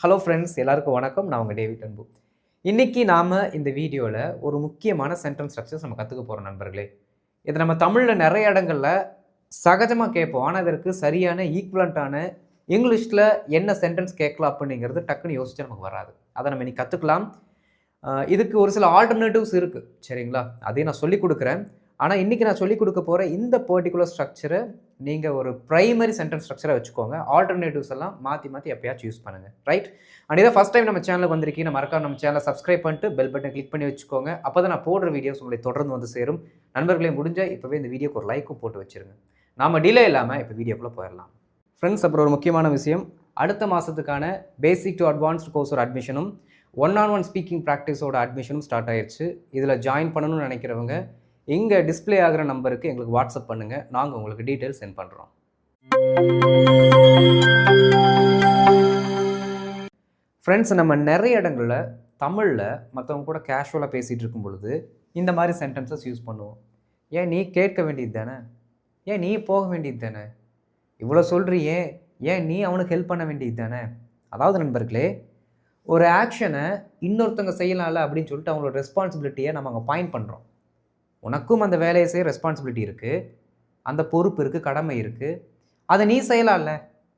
Hello friends, எல்லாருக்கும் வணக்கம். நான் உங்கள் டேவிட் அன்பு. இன்றைக்கி நாம் இந்த வீடியோவில் ஒரு முக்கியமான சென்டென்ஸ் ஸ்ட்ரக்சர்ஸ் நம்ம கற்றுக்க போகிறோம் நண்பர்களே. இது நம்ம தமிழில் நிறைய இடங்களில் சகஜமாக கேட்போம். ஆனால் இதற்கு சரியான ஈக்குவலண்ட்டான இங்கிலீஷில் என்ன சென்டென்ஸ் கேட்கலாம் அப்படிங்கிறது டக்குன்னு யோசிச்சு நமக்கு வராது. அதை நம்ம இன்னைக்கு கற்றுக்கலாம். இதுக்கு ஒரு சில ஆல்டர்னேட்டிவ்ஸ் இருக்குது, சரிங்களா? அதையும் நான் சொல்லிக் கொடுக்குறேன். ஆனால் இன்றைக்கி நான் சொல்லிக் கொடுக்க போகிற இந்த பர்டிகுலர் ஸ்ட்ரக்சரை நீங்கள் ஒரு ப்ரைமரி சென்டென்ஸ் ஸ்ட்ரக்சரை வச்சுக்கோங்க. ஆல்டர்னேட்டிவ்ஸ் எல்லாம் மாற்றி எப்பயாச்சும் யூஸ் பண்ணுங்கள், ரைட்? அண்ட் இதை ஃபஸ்ட் டைம் நம்ம சேனலுக்கு வந்திருக்கீங்க, மறக்காம நம்ம சேனலை சப்ஸ்கிரைப் பண்ணிட்டு பெல் பட்டன் கிளிக் பண்ணி வச்சுக்கோங்க. அப்போ தான் நான் போடுற வீடியோஸ் உங்களை தொடர்ந்து வந்து சேரும். நண்பர்களே, முடிஞ்சால் இப்போவே இந்த வீடியோக்கு ஒரு லைக்கும் போட்டு வச்சுருங்க. நாம் டிலே இல்லாமல் இப்போ வீடியோக்குள்ளே போயிடலாம். ஃப்ரெண்ட்ஸ், அப்புறம் ஒரு முக்கியமான விஷயம், அடுத்த மாதத்துக்கான பேசிக் டு அட்வான்ஸ்டு கோர்ஸோட அட்மிஷனும் 1-on-1 ஸ்பீக்கிங் ப்ராக்டிஸோட அட்மிஷனும் ஸ்டார்ட் ஆயிடுச்சு. இதில் ஜாயின் பண்ணணும்னு நினைக்கிறவங்க இங்கே டிஸ்பிளே ஆகிற நம்பருக்கு எங்களுக்கு வாட்ஸ்அப் பண்ணுங்கள். நாங்கள் உங்களுக்கு டீட்டெயில்ஸ் சென்ட் பண்ணுறோம். ஃப்ரெண்ட்ஸ், நம்ம நிறைய இடங்களில் தமிழில் மற்றவங்க கூட கேஷுவலாக பேசிகிட்டு இருக்கும் பொழுது இந்த மாதிரி சென்டென்சஸ் யூஸ் பண்ணுவோம். ஏன் நீ கேட்க வேண்டியது தானே, ஏன் நீ போக வேண்டியது தானே, இவ்வளோ சொல்கிறியே, ஏன் நீ அவனுக்கு ஹெல்ப் பண்ண வேண்டியது தானே. அதாவது நண்பர்களே, ஒரு ஆக்ஷனை இன்னொருத்தவங்க செய்யலாம்ல அப்படின்னு சொல்லிட்டு அவங்களோட ரெஸ்பான்சிபிலிட்டியை நம்ம அங்கே பாயிண்ட் பண்ணுறோம். உனக்கும் அந்த வேலையை செய்ய ரெஸ்பான்சிபிலிட்டி இருக்குது, அந்த பொறுப்பு இருக்குது, கடமை இருக்குது, அதை நீ செய்யலாம்ல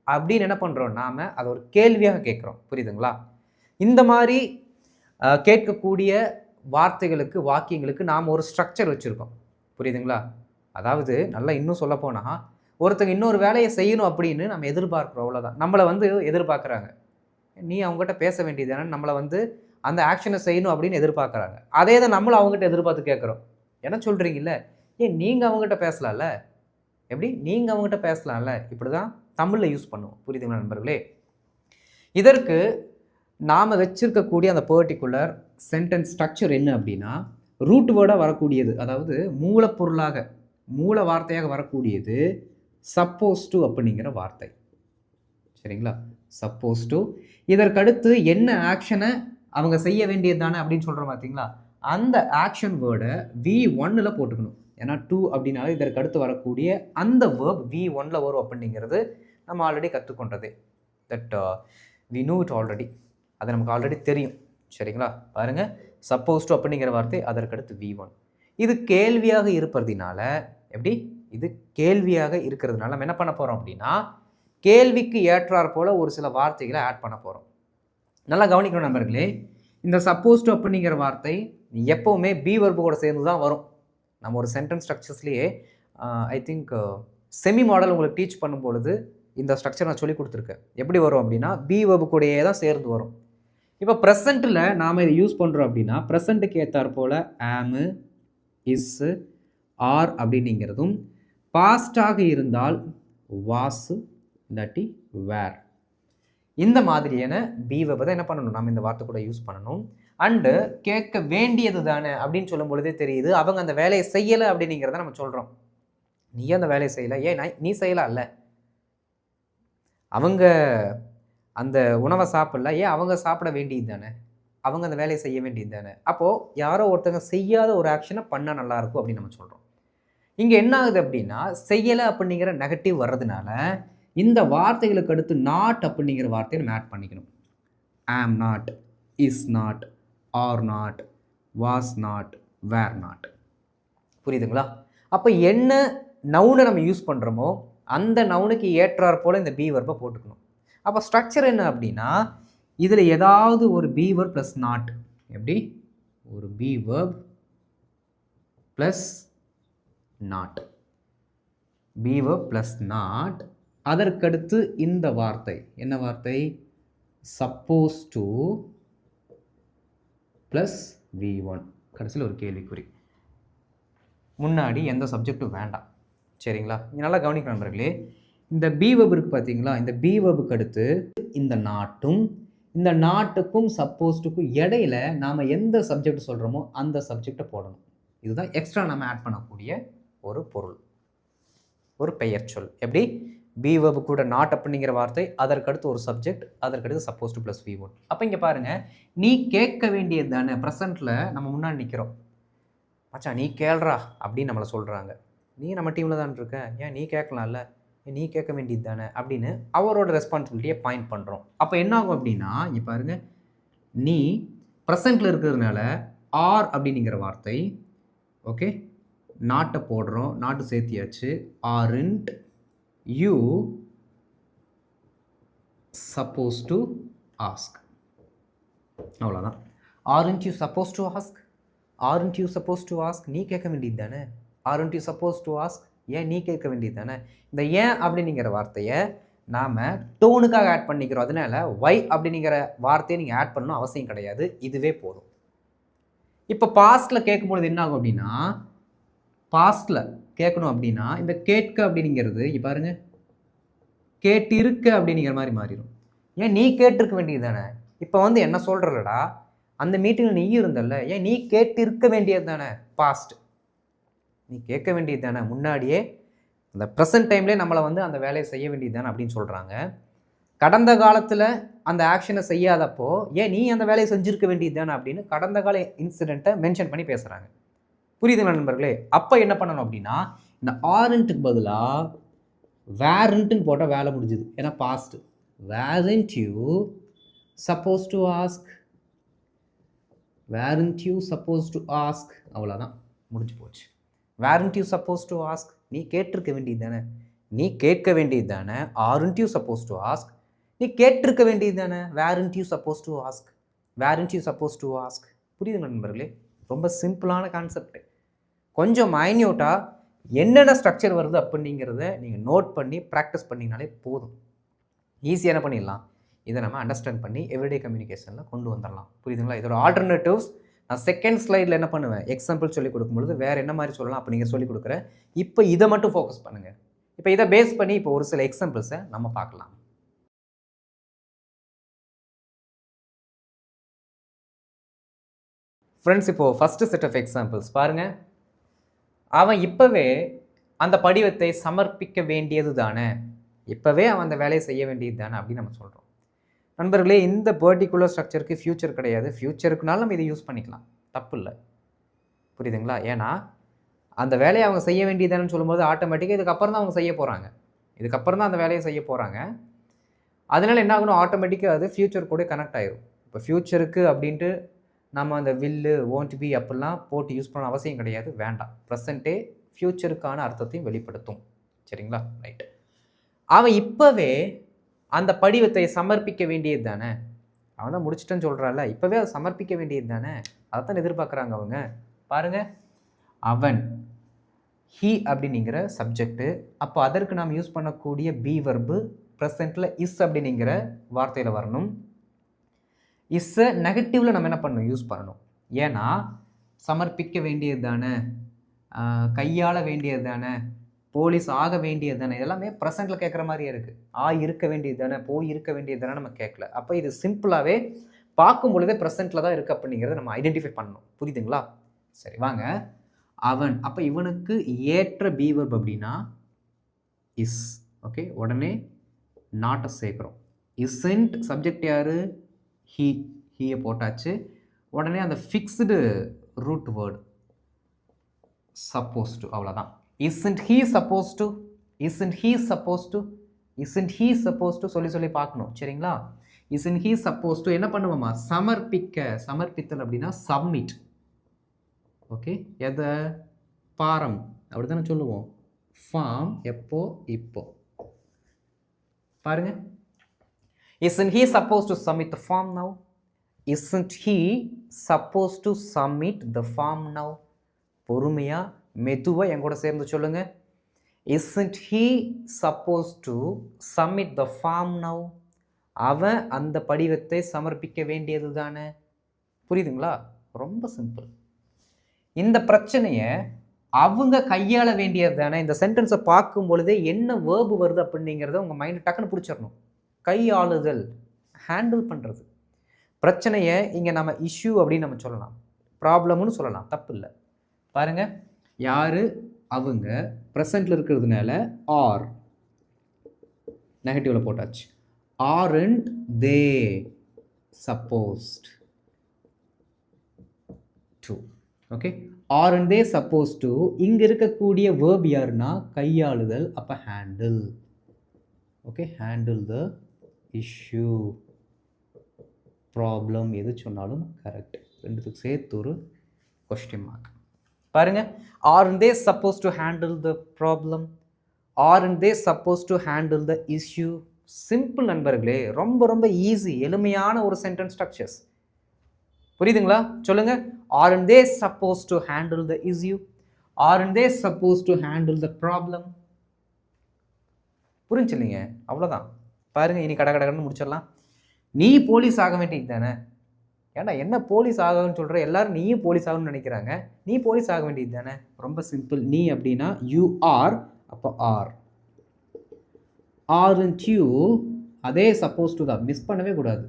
அப்படின்னு என்ன பண்ணுறோம், நாம் அதை ஒரு கேள்வியாக கேட்குறோம். புரியுதுங்களா? இந்த மாதிரி கேட்கக்கூடிய வார்த்தைகளுக்கு, வாக்கியங்களுக்கு நாம் ஒரு ஸ்ட்ரக்சர் வச்சுருக்கோம். புரியுதுங்களா? அதாவது நல்லா இன்னும் சொல்லப்போனால், ஒருத்தங்க இன்னொரு வேலையை செய்யணும் அப்படின்னு நம்ம எதிர்பார்க்குறோம், அவ்வளோதான். நம்மளை எதிர்பார்க்குறாங்க. நீ அவங்ககிட்ட பேச வேண்டியது ஏன்னா நம்மளை அந்த ஆக்ஷனை செய்யணும் அப்படின்னு எதிர்பார்க்குறாங்க. அதே தான் நம்மளும் அவங்ககிட்ட எதிர்பார்த்து கேட்குறோம். என்ன சொல்கிறீங்கல்ல, ஏன் நீங்கள் அவங்ககிட்ட பேசலாம்ல, எப்படி நீங்கள் அவங்ககிட்ட பேசலாம்ல, இப்படி தான் தமிழில் யூஸ் பண்ணுவோம். புரியுதுங்களா நண்பர்களே? இதற்கு நாம் வச்சிருக்கக்கூடிய அந்த பர்டிகுலர் சென்டென்ஸ் ஸ்ட்ரக்சர் என்ன அப்படின்னா, ரூட் வேர்டாக வரக்கூடியது, அதாவது மூலப்பொருளாக மூல வார்த்தையாக வரக்கூடியது சப்போஸ் டு அப்படிங்கிற வார்த்தை, சரிங்களா? Suppose to. இதற்கடுத்து என்ன ஆக்ஷனை அவங்க செய்ய வேண்டியது தானே அப்படின்னு சொல்கிறோம் பார்த்தீங்களா, அந்த ஆக்ஷன் வேர்டை V1ல் போட்டுக்கணும். ஏன்னா 2 அப்படின்னாலும் இதற்கு அடுத்து வரக்கூடிய அந்த வேர்ப் V1ல் வரும் அப்படிங்கிறது நம்ம ஆல்ரெடி கற்றுக்கொண்டது. That we know it already, அது நமக்கு ஆல்ரெடி தெரியும், சரிங்களா? பாருங்கள், சப்போஸ் டு அப்படிங்கிற வார்த்தை, அதற்கடுத்து V1. இது கேள்வியாக இருப்பதினால, எப்படி இது கேள்வியாக இருக்கிறதுனால நம்ம என்ன பண்ண போகிறோம் அப்படின்னா, கேள்விக்கு ஏற்றாற் போல் ஒரு சில வார்த்தைகளை ஆட் பண்ண போகிறோம். நல்லா கவனிக்கணும் நண்பர்களே. இந்த சப்போஸ் டு அப்படிங்கிற வார்த்தை எப்போவுமே பி வெர்பு கூட சேர்ந்து தான் வரும். நம்ம ஒரு சென்டென்ஸ் ஸ்ட்ரக்சர்ஸ்லேயே ஐ திங்க் செமி மாடல் உங்களுக்கு டீச் பண்ணும் பொழுது இந்த ஸ்ட்ரக்சர் நான் சொல்லி கொடுத்துருக்கேன். எப்படி வரும் அப்படின்னா, பி வெர்பு கூடயே தான் சேர்ந்து வரும். இப்போ ப்ரெசண்ட்டில் நாம் இதை யூஸ் பண்ணுறோம் அப்படின்னா, ப்ரெசண்ட்டுக்கு ஏற்றாற் போல் ஆமு, இஸ்ஸு, ஆர் அப்படின்னுங்கிறதும், பாஸ்டாக இருந்தால் வாசு இல்லாட்டி வேர், இந்த மாதிரியான பி வெர்பை தான் என்ன பண்ணணும், நம்ம இந்த வார்த்தை கூட யூஸ் பண்ணணும். அண்டு கேட்க வேண்டியது தானே அப்படின்னு சொல்லும் பொழுதே தெரியுது அவங்க அந்த வேலையை செய்யலை அப்படிங்கிறத நம்ம சொல்கிறோம். நீ அந்த வேலையை செய்யலை, ஏன் நீ செய்யலாம் இல்லை, அவங்க அந்த உணவை சாப்பிடல, ஏன் அவங்க சாப்பிட வேண்டியது தானே, அவங்க அந்த வேலையை செய்ய வேண்டியது தானே. அப்போது யாரோ ஒருத்தங்க செய்யாத ஒரு ஆக்ஷனை பண்ணால் நல்லாயிருக்கும் அப்படின்னு நம்ம சொல்கிறோம். இங்கே என்ன ஆகுது அப்படின்னா, செய்யலை அப்படிங்கிற நெகட்டிவ் வர்றதுனால இந்த வார்த்தைகளுக்கு அடுத்து நாட் அப்படிங்கிற வார்த்தையை நம்ம ஆட் பண்ணிக்கணும். Am not, is not, are not, was not, were not. புரியுதுங்களா? அப்போ என்ன நவுனை நம்ம யூஸ் பண்ணுறோமோ அந்த நவுனுக்கு ஏற்றாற் போல் இந்த பி வெர்பை போட்டுக்கணும். அப்போ ஸ்ட்ரக்சர் என்ன அப்படின்னா, இதில் ஏதாவது ஒரு பி வெர்ப் ப்ளஸ் நாட், எப்படி ஒரு B verb plus not, B verb plus not, அதற்கடுத்து இந்த வார்த்தை என்ன வார்த்தை, சப்போஸ் டு ப்ளஸ் V1, கடைசியில் ஒரு கேள்விக்குறி, முன்னாடி எந்த சப்ஜெக்டும் வேண்டாம், சரிங்களா? இங்கே நல்லா கவனிக்கணும் நண்பர்களே. இந்த பி வெர்ப் இருக்குது பார்த்தீங்களா, இந்த பி வெர்புக்கு அடுத்து இந்த நாட்டும், இந்த நாட்டுக்கும் சப்போஸ்டுக்கும் இடையில நாம் எந்த சப்ஜெக்ட் சொல்கிறோமோ அந்த சப்ஜெக்டை போடணும். இதுதான் எக்ஸ்ட்ரா நம்ம ஆட் பண்ணக்கூடிய ஒரு பொருள், ஒரு பெயர் சொல். எப்படி பி வெர்பு கூட நாட் அப்படிங்கிற வார்த்தை, அதற்கடுத்து ஒரு சப்ஜெக்ட், அதற்கடுத்து சப்போஸ் டு ப்ளஸ் V1. அப்போ இங்கே பாருங்கள், நீ கேட்க வேண்டியது தானே, ப்ரெசண்ட்டில் நம்ம முன்னாடி நிற்கிறோம், மச்சான் நீ கேள்றா அப்படின்னு நம்மளை சொல்கிறாங்க. நீ நம்ம டீமில் தான் இருக்க, ஏன் நீ கேட்கலாம்ல, நீ கேட்க வேண்டியது தானே அப்படின்னு அவரோட ரெஸ்பான்சிபிலிட்டியை பாயிண்ட் பண்ணுறோம். அப்போ என்ன ஆகும் அப்படின்னா, இங்கே பாருங்க, நீ ப்ரெசண்ட்டில் இருக்கிறதுனால ஆர் அப்படிங்கிற வார்த்தை, ஓகே, நாட்டை போடுறோம், நாட்டு சேர்த்தியாச்சு. Aren't you supposed to ask, அவ்வளோதான். Aren't you supposed to ask, aren't you supposed to ask, நீ கேட்க வேண்டியது தானே. Aren't you supposed to ask, ஏன் நீ கேட்க வேண்டியது தானே. இந்த ஏன் அப்படிங்கிற வார்த்தையை நாம் டோனுக்காக ஆட் பண்ணிக்கிறோம். அதனால ஒய் அப்படிங்கிற வார்த்தையை நீங்கள் ஆட் பண்ணணும் அவசியம் கிடையாது, இதுவே போதும். இப்போ பாஸ்ட்டில் கேட்கும்பொழுது என்ன ஆகும் அப்படின்னா, பாஸ்ட்டில் கேட்கணும் அப்படின்னா இந்த கேட்க அப்படிங்கிறது பாருங்க, கேட்டிருக்க அப்படிங்கிற மாதிரி மாறிடும். ஏன் நீ கேட்டிருக்க வேண்டியது தானே. இப்போ வந்து என்ன சொல்கிறலடா, அந்த மீட்டிங்கில் நீ இருந்தல்ல, ஏன் நீ கேட்டிருக்க வேண்டியது தானே. பாஸ்ட், நீ கேட்க வேண்டியது தானே. முன்னாடியே அந்த ப்ரெசன்ட் டைம்லேயே நம்மளை வந்து அந்த வேலையை செய்ய வேண்டியது தானே அப்படின்னு சொல்கிறாங்க. கடந்த காலத்தில் அந்த ஆக்ஷனை செய்யாதப்போ ஏன் நீ அந்த வேலையை செஞ்சுருக்க வேண்டியது தானே அப்படின்னு கடந்த கால இன்சிடெண்ட்டை மென்ஷன் பண்ணி பேசுகிறாங்க. புரியுதுங்களா நண்பர்களே. அப்போ என்ன பண்ணணும் அப்படின்னா, இந்த ஆரண்ட்டுக்கு பதிலாக வேரண்ட்டுன்னு போட்டால் வேலை முடிஞ்சுது. ஏன்னா past. Weren't you supposed to ask, weren't you supposed to ask, அவ்வளோதான், முடிஞ்சு போச்சு. Weren't you supposed to ask, நீ கேட்டிருக்க வேண்டியது தானே. நீ கேட்க வேண்டியது தானே. Aren't you supposed to ask, நீ கேட்டிருக்க வேண்டியது தானே. Weren't you supposed to ask, weren't you supposed to ask. புரியுதுங்க நண்பர்களே. ரொம்ப சிம்பிளான கான்செப்ட். கொஞ்சம் மைன்யூட்டாக என்னென்ன ஸ்ட்ரக்சர் வருது அப்படிங்கிறத நீங்கள் நோட் பண்ணி ப்ராக்டிஸ் பண்ணிங்கனாலே போதும். ஈஸியாக என்ன பண்ணிடலாம், இதை நம்ம அண்டர்ஸ்டாண்ட் பண்ணி எவ்ரிடே கம்யூனிகேஷனில் கொண்டு வந்துடலாம். புரியுதுங்களா. இதோட ஆல்டர்னேட்டிவ்ஸ் நான் செகண்ட் ஸ்லைடில் என்ன பண்ணுவேன், எக்ஸாம்பிள் சொல்லிக் கொடுக்கும்பொழுது வேறு என்ன மாதிரி சொல்லலாம் அப்படிங்கிற சொல்லிக் கொடுக்குறேன். இப்போ இதை மட்டும் ஃபோக்கஸ் பண்ணுங்கள். இப்போ இதை பேஸ் பண்ணி இப்போ ஒரு சில எக்ஸாம்பிள்ஸை நம்ம பார்க்கலாம். ஃப்ரெண்ட்ஸ், இப்போது ஃபஸ்ட்டு செட் ஆஃப் எக்ஸாம்பிள்ஸ் பாருங்கள். அவன் இப்போவே அந்த படிவத்தை சமர்ப்பிக்க வேண்டியது தானே. இப்போவே அவன் அந்த வேலையை செய்ய வேண்டியது தானே அப்படின்னு நம்ம சொல்கிறோம். நண்பர்களே, இந்த பர்டிகுலர் ஸ்ட்ரக்சருக்கு ஃப்யூச்சர் கிடையாது. ஃப்யூச்சருக்குனாலும் நம்ம இதை யூஸ் பண்ணிக்கலாம், தப்பு இல்லை. புரியுதுங்களா. ஏன்னா அந்த வேலையை அவங்க செய்ய வேண்டியதானு சொல்லும்போது ஆட்டோமேட்டிக்காக இதுக்கப்புறம் தான் அவங்க செய்ய போகிறாங்க. இதுக்கப்புறம் தான் அந்த வேலையை செய்ய போகிறாங்க. அதனால் என்ன ஆகணும், ஆட்டோமேட்டிக்காக அது ஃப்யூச்சர் கூட கனெக்ட் ஆகிடும். இப்போ ஃப்யூச்சருக்கு அப்படின்ட்டு நம்ம அந்த வில்லு ஓன்ட் பி அப்படிலாம் போட்டு யூஸ் பண்ண அவசியம் கிடையாது, வேண்டாம். ப்ரெசண்ட்டே ஃப்யூச்சருக்கான அர்த்தத்தையும் வெளிப்படுத்தும். சரிங்களா, ரைட். அவன் இப்போவே அந்த படிவத்தை சமர்ப்பிக்க வேண்டியது தானே. அவன் தான் முடிச்சிட்டேன்னு சொல்கிறான்ல, இப்போவே அதை சமர்ப்பிக்க வேண்டியது தானே. அதைத்தான் எதிர்பார்க்குறாங்க அவங்க. பாருங்கள், அவன் ஹீ அப்படிங்கிற சப்ஜெக்டு. அப்போ அதற்கு நாம் யூஸ் பண்ணக்கூடிய பி வர்பு ப்ரெசண்ட்டில் இஸ் அப்படிங்கிற வார்த்தையில் வரணும். இஸ்ஸை நெகட்டிவில் நம்ம என்ன பண்ணணும், யூஸ் பண்ணணும். ஏன்னா சமர்ப்பிக்க வேண்டியது தானே, கையாள வேண்டியது தானே, போலீஸ் ஆக வேண்டியது தானே, இதெல்லாமே ப்ரெசண்ட்டில் கேட்குற மாதிரியே இருக்குது. இருக்க வேண்டியது தானே, போய் இருக்க வேண்டியது தானே நம்ம கேட்கல. அப்போ இது சிம்பிளாகவே பார்க்கும் பொழுதே ப்ரெசண்ட்டில் தான் இருக்குது அப்படிங்கிறத நம்ம ஐடென்டிஃபை பண்ணணும். புரியுதுங்களா. சரி வாங்க. அவன், அப்போ இவனுக்கு ஏற்ற பி வர்ப் அப்படின்னா இஸ். ஓகே, உடனே நாட்டை சேர்க்குறோம். இஸ்ன்ட் சப்ஜெக்ட் யார், ஹீயை போட்டாச்சு. உடனே அந்த fixed root word supposed to, அவ்வளோதான். Isn't he supposed to, isn't he supposed to, isn't he supposed to சொல்லி சொல்லி பார்க்கணும். சரிங்களா. இஸ்ன்ட் ஹீ சப்போஸ் டு என்ன பண்ணுவோமா, சமர்ப்பிக்க, சமர்ப்பித்தல் அப்படின்னா சப்மிட். ஓகே, எதை, பாரம் அப்படி தானே சொல்லுவோம். ஃபார்ம் எப்போ, இப்போ. பாருங்க, isn't he supposed to submit the form now? Isn't he supposed to submit the form now? பொறுமையா மெதுவா என் கூட சேர்ந்து சொல்லுங்க. Isn't he supposed to submit the form now? அவன் அந்த படிவத்தை சமர்ப்பிக்க வேண்டியது தானே. புரியுதுங்களா. ரொம்ப சிம்பிள். இந்த பிரச்சனையை அவங்க கையாள வேண்டியது தானே. இந்த சென்டென்ஸை பார்க்கும் பொழுதே என்ன வேர்பு வருது அப்படிங்கிறத உங்கள் மைண்டு டக்குன்னு பிடிச்சிடணும். கையாளுதல், ஹேண்டில் பண்ணுறது. பிரச்சனையை இங்கே நம்ம இஷ்யூ அப்படின்னு நம்ம சொல்லலாம், ப்ராப்ளம்னு சொல்லலாம், தப்பு இல்லை. பாருங்கள், யார், அவங்க ப்ரெசண்ட்டில் இருக்கிறதுனால ஆர் நெகட்டிவில் போட்டாச்சு. Aren't they supposed to. Okay, aren't they suppose to. இங்கே இருக்கக்கூடிய வேர்ப் யாருன்னா கையாளுதல், அப்போ handle. Okay, handle the issue, problem எது சொன்னாலும் கரெக்ட். ரெண்டுத்துக்கு சேர்த்து ஒரு கொஸ்டின் மார்க். பாருங்க, aren't they supposed to handle the problem, aren't they supposed to handle the issue? Simple நண்பர்களே, ரொம்ப ரொம்ப ஈஸி, எளிமையான ஒரு சென்டென்ஸ் ஸ்ட்ரக்சர்ஸ். புரியுதுங்களா? சொல்லுங்க. aren't they supposed to handle the issue, aren't they supposed to handle the problem? புரிஞ்சு இல்லைங்க? அவ்வளோதான். பாருங்க, இனி கடகடன்னு முடிச்சிடலாம். நீ போலீஸ் ஆக வேண்டியது தானே? ஏன்னா என்ன போலீஸ் ஆகணும்னு சொல்கிற, எல்லாரும் நீயும் போலீஸ் ஆகணும்னு நினைக்கிறாங்க. நீ போலீஸ் ஆக வேண்டியது தானே? ரொம்ப சிம்பிள். நீ அப்படின்னா யூ ஆர், அப்போ ஆர். aren't you, அதே சப்போஸ் டு தான், மிஸ் பண்ணவே கூடாது.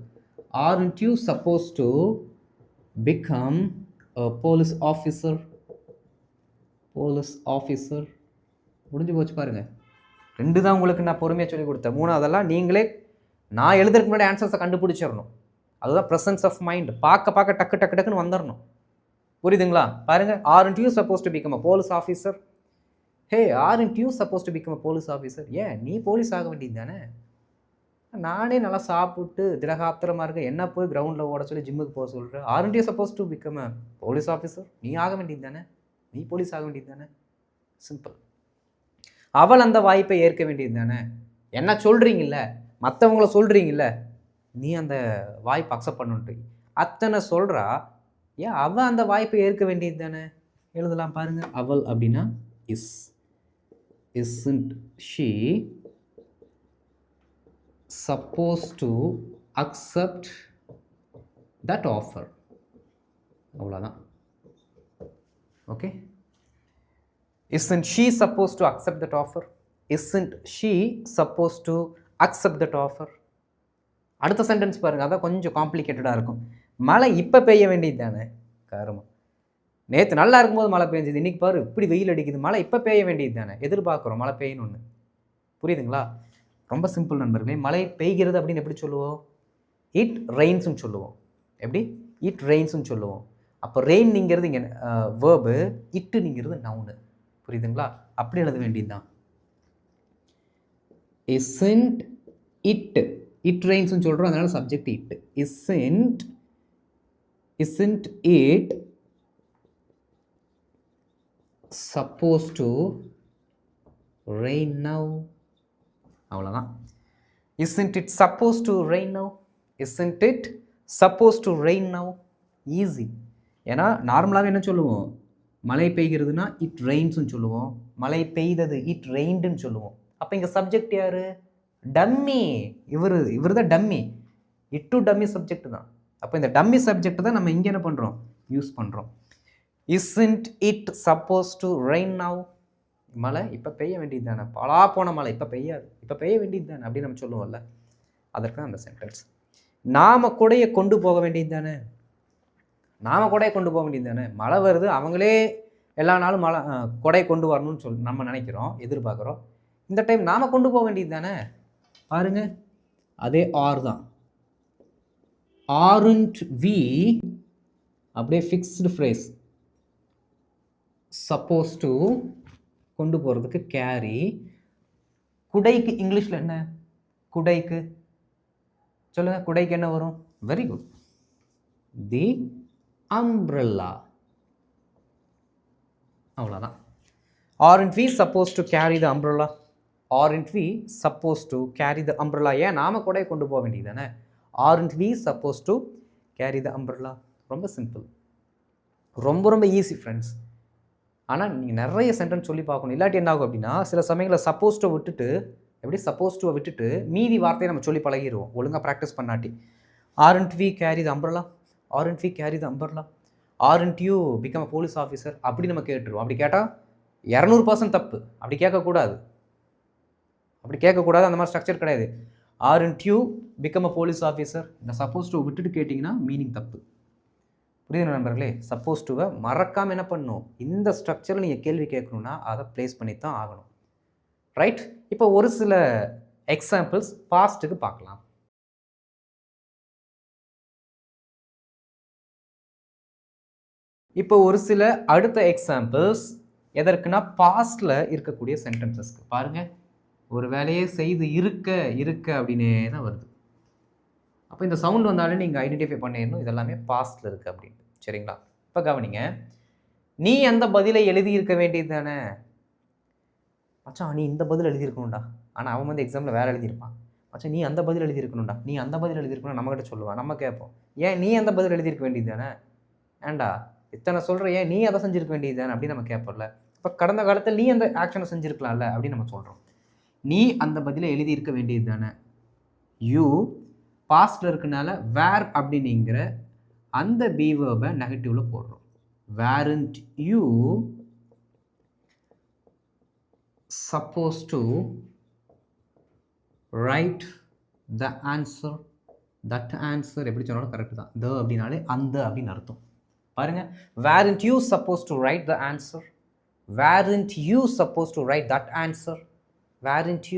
aren't you supposed to become a police officer? Police officer. முடிஞ்சு போச்சு பாருங்க. ரெண்டு தான் உங்களுக்கு நான் பொறுமையாக சொல்லி கொடுத்தேன். மூணாவதெல்லாம் நீங்களே நான் எழுதுறதுக்கு முன்னாடி ஆன்சர்ஸை கண்டுபிடிச்சிடணும். அதுதான் ப்ரெசன்ஸ் ஆஃப் மைண்ட். பார்க்க டக்கு டக்குன்னு வந்துடணும். புரியுதுங்களா? பாருங்க, aren't you supposed to become a police officer? Hey, aren't you supposed to become a police officer? ஏன் நீ போலீஸ் ஆக வேண்டியது தானே? நானே நல்லா சாப்பிட்டு திடகாத்திரமாக இருக்கேன், என்ன போய் கிரவுண்டில் ஓட சொல்லி ஜிம்முக்கு போக சொல்கிறேன். aren't you supposed to become a police officer? நீ ஆக வேண்டியது தானே? நீ போலீஸ் ஆக வேண்டியது தானே? சிம்பிள். அவள் அந்த வாய்ப்பை ஏற்க வேண்டியது தானே? என்ன சொல்கிறீங்கல்ல, மற்றவங்கள சொல்கிறீங்கல்ல, நீ அந்த வாய்ப்பை அக்செப்ட் பண்ணுன்ட்டு அத்தனை சொல்கிறா, ஏன் அவள் அந்த வாய்ப்பை ஏற்க வேண்டியது தானே? எழுதலாம் பாருங்க. அவள் அப்படின்னா is, isn't she supposed to accept that offer? அவ்வளோதான். Okay, isn't she supposed to accept that offer? isn't she supposed to accept that offer? அடுத்த சென்டென்ஸ் பாருங்க, அதான் கொஞ்சம் காம்ப்ளிகேட்டடாக இருக்கும். மழை இப்போ பெய்ய வேண்டியது தானே? காரணம், நேற்று நல்லா இருக்கும்போது மழை பெஞ்சது, இன்றைக்கி பாரு இப்படி வெயில் அடிக்குது, மழை இப்போ பெய்ய வேண்டியது தானே? எதிர்பார்க்குறோம் மழை பெய்யணும்னு. புரியுதுங்களா? ரொம்ப சிம்பிள் நண்பர்களே. மழை பெய்கிறது அப்படின்னு எப்படி சொல்லுவோம்? இட் ரெயின்ஸ்ன்னு சொல்லுவோம். எப்படி? இட் ரெயின்ஸ்ன்னு சொல்லுவோம். அப்போ ரெயின்ங்கிறது இங்கே வேர்பு, இட்டுங்கிறது நவுனு. புரியுதுங்களா? அப்படி எழுத வேண்டியது தான். isn't it, இட் ரெயின்ஸ்ன்னு சொல்கிறோம், அதனால subject it. isn't it supposed to rain now? அவ்வளோதான். isn't it supposed to rain now? isn't it supposed to rain now? Easy. ஏன்னா நார்மலாகவே என்ன சொல்லுவோம்? மழை பெய்கிறதுனா இட் ரெயின்ஸ்ன்னு சொல்லுவோம், மழை பெய்தது இட் ரெயின்டுன்னு சொல்லுவோம். அப்போ இங்கே சப்ஜெக்ட் யார்? டம்மி. இவர் தான் dummy. It to dummy subject தான். அப்போ இந்த டம்மி சப்ஜெக்ட் தான் நம்ம இங்கே என்ன பண்ணுறோம்? யூஸ் பண்ணுறோம். isn't it supposed to rain now? மழை இப்போ பெய்ய வேண்டியது தானே? பலா போன மழை இப்போ பெய்யாது, இப்போ பெய்ய வேண்டியது தானே அப்படின்னு நம்ம சொல்லுவோம்ல, அதற்கு அந்த சென்டென்ஸ். நாம் கூடைய கொண்டு போக வேண்டியது தானே? நாம் கொடையை கொண்டு போக வேண்டியது தானே? மழை வருது, அவங்களே எல்லா நாளும் மழை கொடையை கொண்டு வரணும்னு நம்ம நினைக்கிறோம், எதிர்பார்க்குறோம். இந்த டைம் நாம் கொண்டு போக வேண்டியது தானே? பாருங்க, அதே ஆர் தான். aren't we, அப்படியே ஃபிக்ஸ்டு ஃப்ரேஸ், சப்போஸ் டு கொண்டு போகிறதுக்கு கேரி. குடைக்கு இங்கிலீஷில் என்ன? குடைக்கு சொல்லுங்கள், குடைக்கு என்ன வரும்? வெரி குட், தி அம்ப்ரெல்லா. அவ்வளோதான். aren't we supposed to carry the umbrella? aren't we supposed to carry the umbrella? ஏன் நாம கூட கொண்டு போக வேண்டியது தானே? aren't we supposed to carry the umbrella? ரொம்ப சிம்பிள், ரொம்ப ரொம்ப ஈஸி ஃப்ரெண்ட்ஸ். ஆனால் நீங்கள் நிறைய சென்டென்ஸ் சொல்லி பார்க்கணும். இல்லாட்டி என்ன ஆகும் அப்படின்னா, சில சமயங்களில் சப்போஸ்ட்டை விட்டுட்டு, எப்படி சப்போஸ்ட்டை விட்டுட்டு மீதி வார்த்தையை நம்ம சொல்லி பழகிடுவோம் ஒழுங்காக practice பண்ணாட்டி. aren't we carry the umbrella? aren't we carry the umbrella? aren't you become a police officer? அப்படி நம்ம கேட்டுருவோம். அப்படி கேட்டால் 200% தப்பு. அப்படி கேட்கக்கூடாது, அப்படி கேட்கக்கூடாது. அந்த மாதிரி ஸ்ட்ரக்சர் கிடையாது. aren't you become a police officer? இந்த சப்போஸ் டு விட்டுட்டு கேட்டிங்கன்னா மீனிங் தப்பு. புரியுது நண்பர்களே? சப்போஸ் டுவை மறக்காமல் என்ன பண்ணணும், இந்த ஸ்ட்ரக்சரில் நீங்கள் கேள்வி கேட்கணுன்னா அதை ப்ளேஸ் பண்ணி தான் ஆகணும். ரைட்? இப்போ ஒரு சில எக்ஸாம்பிள்ஸ் பாஸ்ட்டுக்கு பார்க்கலாம். இப்போ ஒரு சில அடுத்த எக்ஸாம்பிள்ஸ் எதற்குன்னா பாஸ்டில் இருக்கக்கூடிய சென்டென்சஸ்க்கு. பாருங்கள், ஒரு வேலையே செய்து இருக்க அப்படின்னே தான் வருது. அப்போ இந்த சவுண்ட் வந்தாலே நீங்கள் ஐடென்டிஃபை பண்ணிடணும் இதெல்லாமே பாஸ்டில் இருக்குது அப்படின்ட்டு. சரிங்களா? இப்போ கவனிங்க, நீ அந்த பதிலை எழுதியிருக்க வேண்டியது தானே. மச்சான் நீ இந்த பதில் எழுதியிருக்கணும்டா, ஆனால் அவன் வந்து எக்ஸாமில் வேறு எழுதியிருப்பான். மச்சான் நீ அந்த பதில் எழுதியிருக்கணும்டா, நீ அந்த பதில் எழுதியிருக்கணும் நம்மகிட்ட சொல்லுவான். நம்ம கேட்போம், ஏன் நீ அந்த பதில் எழுதியிருக்க வேண்டியது தானே, ஏன்டா இத்தனை சொல்கிற, ஏன் நீ அதை செஞ்சுருக்க வேண்டியது தானே அப்படின்னு நம்ம கேட்போம்ல. இப்போ கடந்த காலத்தில் நீ அந்த ஆக்ஷனை செஞ்சுருக்கலாம்ல அப்படின்னு நம்ம சொல்கிறோம். நீ அந்த பதிலை எழுதியிருக்க வேண்டியது தானே. யூ பாஸ்டில் இருக்கனால வேர் அப்படின்னுங்கிற அந்த பி வேர்பை நெகட்டிவில் போடுறோம். வேரண்ட் you supposed to write the answer, that answer எப்படி சொன்னாலும் கரெக்ட் தான். the அப்படின்னாலே அந்த அப்படின்னு அர்த்தம். பாருங்க, weren't you supposed to write the answer, weren't you supposed to write that answer, weren't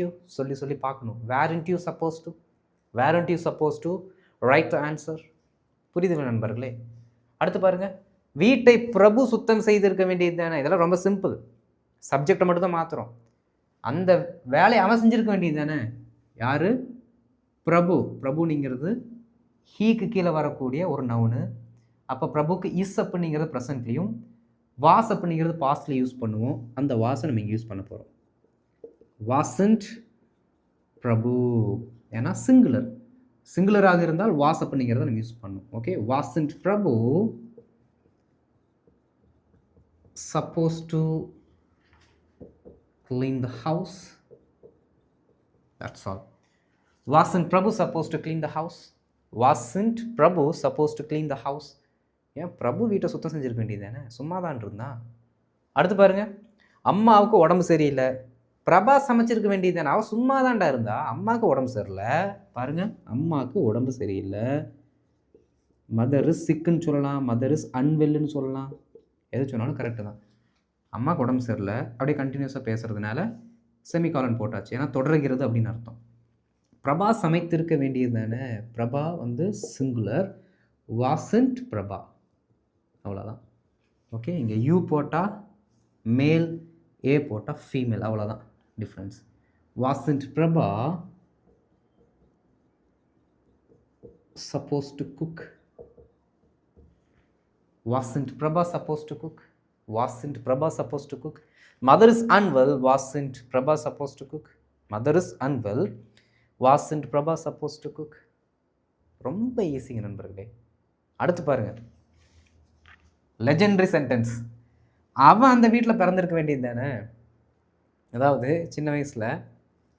you சொல்லி சொல்லி பார்க்கணும். weren't you supposed to write the answer. புரியுதுங்க நண்பர்களே? அடுத்து பாருங்க, வீட்டை பிரபு சுத்தம் செய்திருக்க வேண்டியது தானே. இதெல்லாம் ரொம்ப சிம்பிள், சப்ஜெக்டை மட்டும் தான் மாற்றுறோம். அந்த வேலையை அவன் செஞ்சுருக்க வேண்டியது தானே. யார்? பிரபு. பிரபுனிங்கிறது ஹீக்கு கீழே வரக்கூடிய ஒரு நவுனு. அப்போ பிரபுக்கு இஸ் அப்படிங்கிறது ப்ரெசன்ட்லேயும், வாஸ் அப்படிங்கிறது பாஸ்ட்லேயும் யூஸ் பண்ணுவோம். அந்த வாஸை நம்ம இங்கே யூஸ் பண்ண போகிறோம். வாசன்ட் பிரபு, ஏன்னா சிங்குலராக இருந்தால் வாஸ் அப்படிங்கிறத நம்ம யூஸ் பண்ணுவோம். Okay, wasn't Prabhu supposed to clean the house. That's all. Wasn't Prabhu supposed to clean the house? Wasn't Prabhu supposed to clean the house? ஏன் பிரபு வீட்டை சுத்தம் செஞ்சிருக்க வேண்டியது தானே, சும்மா தான் இருந்தான். அடுத்து பாருங்க, அம்மாவுக்கு உடம்பு சரியில்லை, பிரபா சமைச்சிருக்க வேண்டியது தானே, அவள் சும்மா தான்டா இருந்தா. அம்மாவுக்கு உடம்பு சரியில்லை. பாருங்க, அம்மாவுக்கு உடம்பு சரியில்லை. மதர் இஸ் சிக்குன்னு சொல்லலாம், மதர் இஸ் அன்வெல்லுன்னு சொல்லலாம், எது சொன்னாலும் கரெக்டு தான். அம்மாவுக்கு உடம்பு சரியில்லை அப்படியே கண்டினியூஸாக பேசுகிறதுனால செமிகாலன் போட்டாச்சு, ஏன்னா தொடர்கிறது அப்படின்னு அர்த்தம். பிரபா சமைத்திருக்க வேண்டியது தானே. பிரபா வந்து சிங்குலர், வாசன்ட் பிரபா, அவ்வளோதான். ஓகே, இங்கே யூ போட்டால் மேல், ஏ போட்டால் ஃபீமேல், அவ்வளோதான் difference. Wasn't Prabha supposed to cook. Wasn't Prabha supposed to cook? Wasn't Prabha supposed to cook? Mother is unwell. Wasn't Prabha supposed to cook? Mother is unwell. Wasn't Prabha supposed to cook? ரொம்ப ஈஸிங்க நண்பர்களே. அடுத்து பாருங்க, legendary sentence. அவன் அந்த வீட்டில் பிறந்திருக்க வேண்டியது தானே. அதாவது சின்ன வயசில்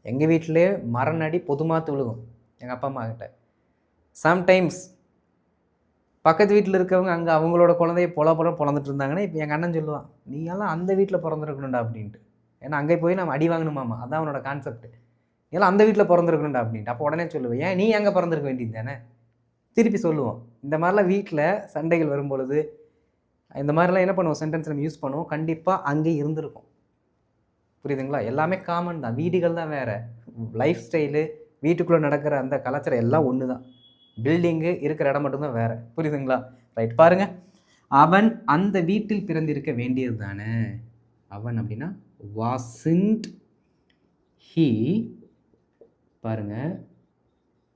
எங்கள் வீட்டிலே மரநடி பொதுமாத்து விழுகும் எங்கள் அப்பா அம்மா கிட்ட. சம்டைம்ஸ் பக்கத்து வீட்டில் இருக்கவங்க அங்கே அவங்களோட குழந்தைய பிறந்துட்டு இருந்தாங்கன்னா, இப்போ எங்கள் அண்ணன் சொல்லுவான், நீ எல்லாம் அந்த வீட்டில் பிறந்திருக்கணும்டா அப்படின்ட்டு. ஏன்னா அங்கே போய் நம்ம அடி வாங்கணுமாமா, அதான் அவனோட கான்செப்ட். எல்லாம் அந்த வீட்டில் பிறந்திருக்கணும்டா அப்படின்ட்டு. அப்போ உடனே சொல்லுவேன், ஏன் நீ அங்கே பிறந்திருக்க வேண்டியது தானே. திருப்பி சொல்லுவோம். இந்த மாதிரிலாம் வீட்டில் சண்டைகள் வரும்பொழுது இந்த மாதிரிலாம் என்ன பண்ணுவோம், சென்டென்ஸ் நம்ம யூஸ் பண்ணுவோம். கண்டிப்பாக அங்கே இருந்திருக்கும். புரியுதுங்களா? எல்லாமே காமன் தான், வீடுகள் தான் வேறு, லைஃப் ஸ்டைலு, வீட்டுக்குள்ளே நடக்கிற அந்த கலாச்சாரம் எல்லாம் ஒன்று தான். பில்டிங்கு இருக்கிற இடம் மட்டும்தான் வேறு. புரியுதுங்களா? ரைட், பாருங்கள், அவன் அந்த வீட்டில் பிறந்திருக்க வேண்டியது தானே. அவன் அப்படின்னா வாசன்ட் ஹீ, பாருங்கள்,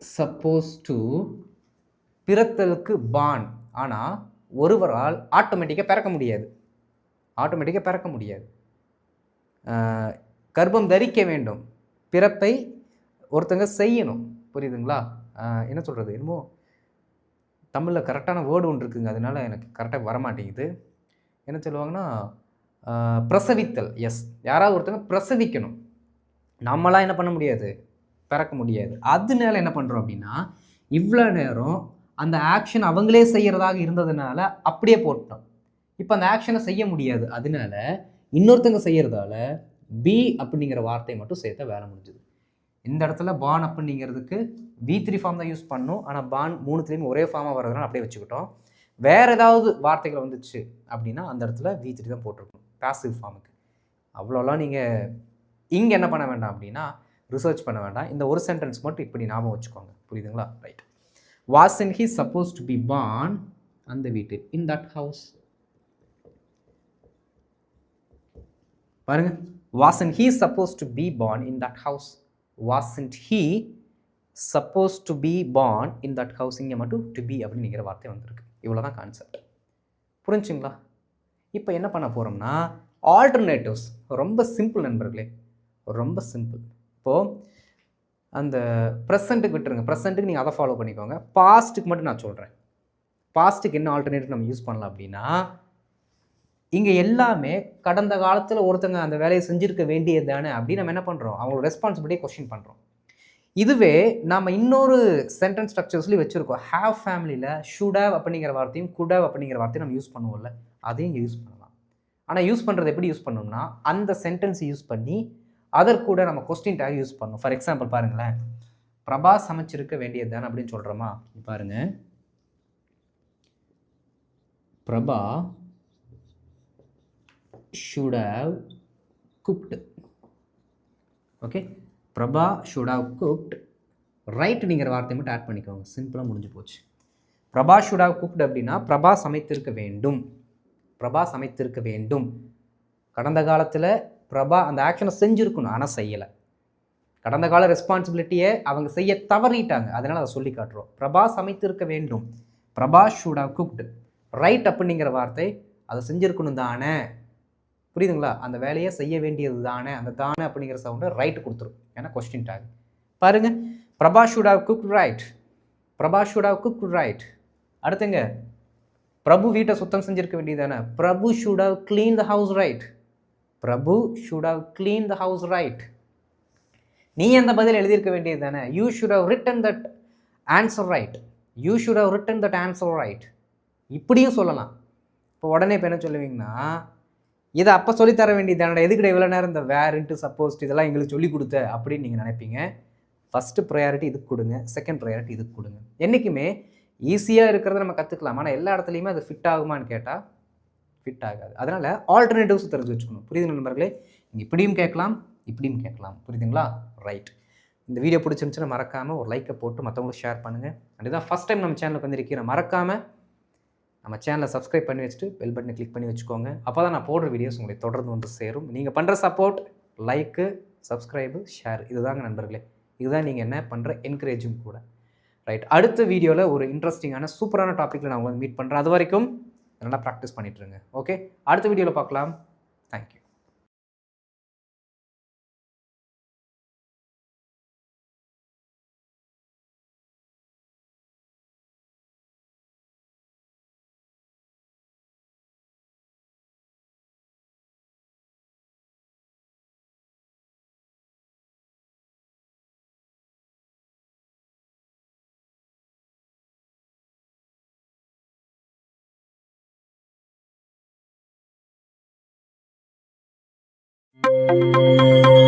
சப்போஸ் டு, பிறத்தலுக்கு பான். ஆனால் ஒருவரால் ஆட்டோமேட்டிக்காக பிறக்க முடியாது. கர்ப்பம் தரிக்க வேண்டும், பிறப்பை ஒருத்தங்க செய்யணும். புரியுதுங்களா? என்ன சொல்கிறது, என்னமோ தமிழில் கரெக்டான வேர்டு ஒன்று இருக்குங்க, அதனால எனக்கு கரெக்டாக வரமாட்டேங்குது. என்ன சொல்லுவாங்கன்னா பிரசவித்தல். எஸ், யாராவது ஒருத்தங்க பிரசவிக்கணும். நம்மளாம் என்ன பண்ண முடியாது, பிறக்க முடியாது. அதனால என்ன பண்ணுறோம் அப்படின்னா, இவ்வளோ நேரம் அந்த ஆக்ஷன் அவங்களே செய்கிறதாக இருந்ததுனால அப்படியே போட்டோம். இப்போ அந்த ஆக்ஷனை செய்ய முடியாது, அதனால இன்னொருத்தங்க செய்கிறதால பி அப்படிங்கிற வார்த்தையை மட்டும் சேர்த்த வேலை முடிஞ்சுது. இந்த இடத்துல பான் அப்படிங்கிறதுக்கு V3 ஃபார்ம் தான் யூஸ் பண்ணணும். ஆனால் பான் 3த்துலேயுமே ஒரே ஃபார்மாக வர்றதுனால அப்படியே வச்சுக்கிட்டோம். வேறு ஏதாவது வார்த்தைகள் வந்துச்சு அப்படின்னா அந்த இடத்துல V3 தான் போட்டிருக்கணும் பாசிவ் ஃபார்முக்கு. அவ்வளோலாம் நீங்கள் இங்கே என்ன பண்ண வேண்டாம் அப்படின்னா ரிசர்ச் பண்ண வேண்டாம். இந்த ஒரு சென்டென்ஸ் மட்டும் இப்படி ஞாபகம் வச்சுக்கோங்க. புரியுதுங்களா? Right. Wasn't he suppose to be born அந்த வீட்டில், இன் தட் ஹவுஸ். பாருங்க, wasn't he supposed to be born in that house? Wasn't he supposed to be born in that house? இங்கே மட்டும் to be அப்படிங்கிற வார்த்தை வந்திருக்கு. இவ்வளோ தான் கான்செப்ட். புரிஞ்சுங்களா? இப்போ என்ன பண்ண போகிறோம்னா ஆல்டர்னேட்டிவ்ஸ் ரொம்ப சிம்பிள் நண்பர்களே, ரொம்ப சிம்பிள். இப்போது அந்த ப்ரெசண்ட்டுக்கு விட்டுருங்க, ப்ரெசண்ட்டுக்கு நீங்கள் அதை ஃபாலோ பண்ணிக்கோங்க. பாஸ்ட்டுக்கு மட்டும் நான் சொல்கிறேன். பாஸ்ட்டுக்கு என்ன ஆல்டர்னேட்டிவ் நம்ம யூஸ் பண்ணலாம் அப்படின்னா, இங்கே எல்லாமே கடந்த காலத்தில் ஒருத்தங்க அந்த வேலையை செஞ்சுருக்க வேண்டியது தானே அப்படின்னு நம்ம என்ன பண்ணுறோம், அவங்களோட ரெஸ்பான்சிபிலிட்டியை கொஸ்டின் பண்ணுறோம். இதுவே நாம் இன்னொரு சென்டென்ஸ் ஸ்ட்ரக்சர்ஸ்லேயும் வச்சுருக்கோம். ஹேவ் ஃபேமிலியில் ஷுட் ஹேவ் அப்படிங்கிற வார்த்தையும் குட் ஹேவ் அப்படிங்கிற வார்த்தையும் நம்ம யூஸ் பண்ணுவோம்ல, அதையும் இங்கே யூஸ் பண்ணலாம். ஆனால் யூஸ் பண்ணுறது எப்படி யூஸ் பண்ணோம்னா, அந்த சென்டென்ஸ் யூஸ் பண்ணி அதற்கூட நம்ம கொஸ்டின் டேக் யூஸ் பண்ணணும். ஃபார் எக்ஸாம்பிள் பாருங்களேன், பிரபா சமைச்சிருக்க வேண்டியது தானே அப்படின்னு சொல்கிறோமா, பாருங்கள், Prabha should have cooked. Okay, Prabha should have cooked. Right நீங்கிற வார்த்தை மட்டும் ஆட் பண்ணிக்கோங்க, சிம்பிளாக முடிஞ்சு போச்சு. பிரபா should have cooked அப்படின்னா பிரபா சமைத்திருக்க வேண்டும், பிரபா சமைத்திருக்க வேண்டும். கடந்த காலத்தில் பிரபா அந்த ஆக்ஷனை செஞ்சுருக்கணும், ஆனால் செய்யலை. கடந்த கால ரெஸ்பான்சிபிலிட்டியை அவங்க செய்ய தவறிட்டாங்க, அதனால் அதை சொல்லி காட்டுறோம். பிரபா சமைத்திருக்க வேண்டும், Prabha should have cooked. Right அப்படிங்கிற வார்த்தை அதை செஞ்சுருக்கணும் தானே, புரியுதுங்களா? அந்த வேலையை செய்ய வேண்டியது தானே, அந்த தானே அப்படிங்கிற சவுண்டை ரைட்டு கொடுத்துரும், ஏன்னா கொஸ்டின் டேக். பாருங்கள், Prabha should have cooked right, Prabha should have cooked right. அடுத்துங்க, பிரபு வீட்டை சுத்தம் செஞ்சுருக்க வேண்டியது தானே, Prabhu should have clean the house right, Prabhu should have clean the house right. நீ அந்த பதில் எழுதியிருக்க வேண்டியது தானே, you should have written that answer right, you should have written that answer right. இப்படியும் சொல்லலாம். இப்போ உடனே இப்போ என்ன சொல்லுவீங்கன்னா, இதை அப்போ சொல்லித்தர வேண்டியது தானே, எதுக்கிட்ட இவ்வளோ நேரம் இந்த வேர்ன்ட்டு சப்போஸ்ட் இதெல்லாம் எங்களுக்கு சொல்லி கொடுத்த அப்படின்னு நீங்கள் நினைப்பீங்க. ஃபஸ்ட்டு ப்ரையாரிட்டி இதுக்கு கொடுங்க, செகண்ட் ப்ரையாரிட்டி இதுக்கு கொடுங்க. என்றைக்குமே ஈஸியாக இருக்கிறத நம்ம கற்றுக்கலாம், ஆனால் எல்லா இடத்துலையுமே அது ஃபிட் ஆகுமான்னு கேட்டால் ஃபிட் ஆகாது. அதனால் ஆல்டர்னேட்டிவ்ஸ் தெரிஞ்சு வச்சுக்கணும். புரியுது நண்பர்களே? நீங்கள் இப்படியும் கேட்கலாம், இப்படியும் கேட்கலாம். புரியுதுங்களா? ரைட். இந்த வீடியோ பிடிச்சிருந்துச்சுன்னா மறக்காமல் ஒரு லைக்கை போட்டு மற்றவங்களுக்கு ஷேர் பண்ணுங்கள். அண்ட் இதான் ஃபஸ்ட் டைம் நம்ம சேனலுக்கு வந்திருக்கிற, மறக்காமல் நம்ம சேனலை சப்ஸ்கிரைப் பண்ணி வச்சுட்டு பெல் பட்டனை கிளிக் பண்ணி வச்சுக்கோங்க. அப்போ தான் நான் போடுற வீடியோஸ் உங்களுக்கு தொடர்ந்து வந்து சேரும். நீங்கள் பண்ணுற சப்போர்ட், லைக்கு, சப்ஸ்கிரைபு, ஷேர், இதுதாங்க நண்பர்களே. இதுதான் நீங்கள் என்ன பண்ணுற என்கரேஜும் கூட. ரைட், அடுத்த வீடியோவில் ஒரு இன்ட்ரெஸ்டிங்கான சூப்பரான டாப்பிக்கில் நான் உங்களை மீட் பண்ணுறேன். அது வரைக்கும் நல்லா ப்ராக்டிஸ் பண்ணிட்டுருங்க. ஓகே, அடுத்த வீடியோவில் பார்க்கலாம். தேங்க்யூ. Thank you.